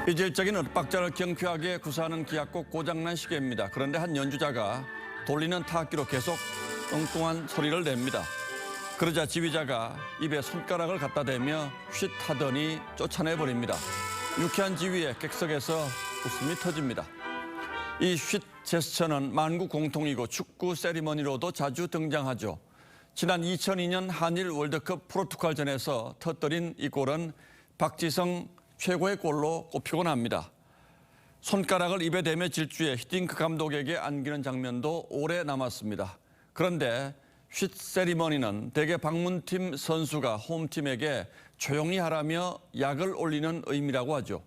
이질적인 엇박자를 경쾌하게 구사하는 기악곡 고장난 시계입니다. 그런데 한 연주자가 돌리는 타악기로 계속 엉뚱한 소리를 냅니다. 그러자 지휘자가 입에 손가락을 갖다 대며 쉿 하더니 쫓아내버립니다. 유쾌한 지휘에 객석에서 웃음이 터집니다. 이 쉿 제스처는 만국 공통이고 축구 세리머니로도 자주 등장하죠. 지난 2002년 한일 월드컵 포르투갈전에서 터뜨린 이 골은 박지성 최고의 골로 꼽히곤 합니다. 손가락을 입에 대며 질주해 히딩크 감독에게 안기는 장면도 오래 남았습니다. 그런데 쉿 세리머니는 대개 방문팀 선수가 홈팀에게 조용히 하라며 약을 올리는 의미라고 하죠.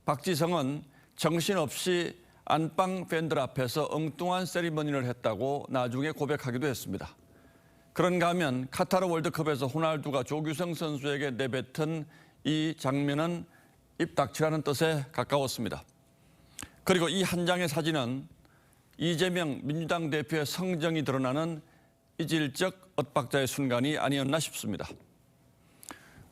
박지성은 정신없이 안방 팬들 앞에서 엉뚱한 세리머니를 했다고 나중에 고백하기도 했습니다. 그런가 하면 카타르 월드컵에서 호날두가 조규성 선수에게 내뱉은 이 장면은 입 닥치라는 뜻에 가까웠습니다. 그리고 이 한 장의 사진은 이재명 민주당 대표의 성정이 드러나는 이질적 엇박자의 순간이 아니었나 싶습니다.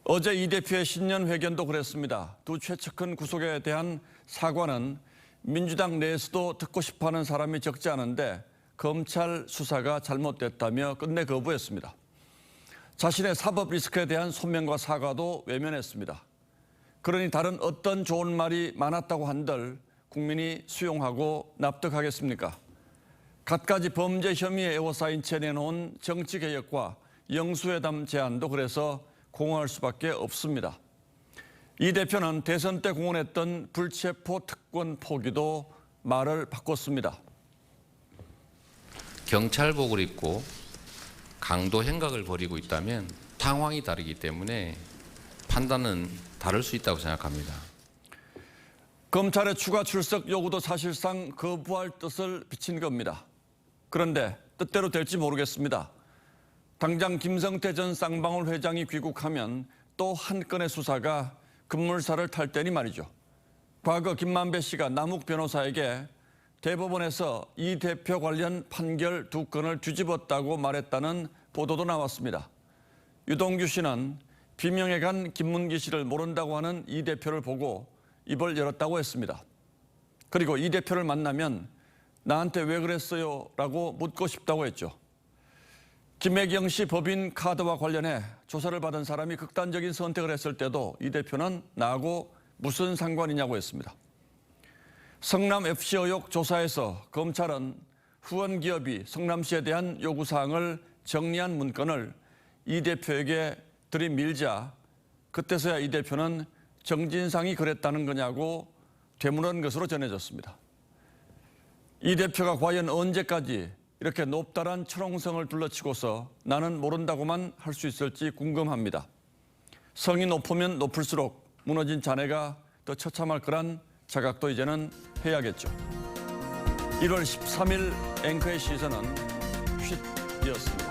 어제 이 대표의 신년 회견도 그랬습니다. 두 최측근 구속에 대한 사과는 민주당 내에서도 듣고 싶어하는 사람이 적지 않은데 검찰 수사가 잘못됐다며 끝내 거부했습니다. 자신의 사법 리스크에 대한 소명과 사과도 외면했습니다. 그러니 다른 어떤 좋은 말이 많았다고 한들 국민이 수용하고 납득하겠습니까? 갖가지 범죄 혐의에 에워싸인 채 내놓은 정치개혁과 영수회담 제안도 그래서 공언할 수밖에 없습니다. 이 대표는 대선 때 공언했던 불체포 특권 포기도 말을 바꿨습니다. 경찰복을 입고 강도 행각을 벌이고 있다면 상황이 다르기 때문에 판단은 다를 수 있다고 생각합니다. 검찰의 추가 출석 요구도 사실상 거부할 뜻을 비친 겁니다. 그런데 뜻대로 될지 모르겠습니다. 당장 김성태 전 쌍방울 회장이 귀국하면 또 한 건의 수사가 급물살을 탈 때니 말이죠. 과거 김만배 씨가 남욱 변호사에게 대법원에서 이 대표 관련 판결 2건을 뒤집었다고 말했다는 보도도 나왔습니다. 유동규 씨는 비명에 간 김문기 씨를 모른다고 하는 이 대표를 보고 입을 열었다고 했습니다. 그리고 이 대표를 만나면 나한테 왜 그랬어요? 라고 묻고 싶다고 했죠. 김혜경 씨 법인 카드와 관련해 조사를 받은 사람이 극단적인 선택을 했을 때도 이 대표는 나하고 무슨 상관이냐고 했습니다. 성남FC 의혹 조사에서 검찰은 후원 기업이 성남시에 대한 요구사항을 정리한 문건을 이 대표에게 들이밀자 그때서야 이 대표는 정진상이 그랬다는 거냐고 되물은 것으로 전해졌습니다. 이 대표가 과연 언제까지 이렇게 높다란 철옹성을 둘러치고서 나는 모른다고만 할 수 있을지 궁금합니다. 성이 높으면 높을수록 무너진 자네가 더 처참할 거란 자각도 이제는 해야겠죠. 1월 13일 앵커의 시선은 쉿이었습니다.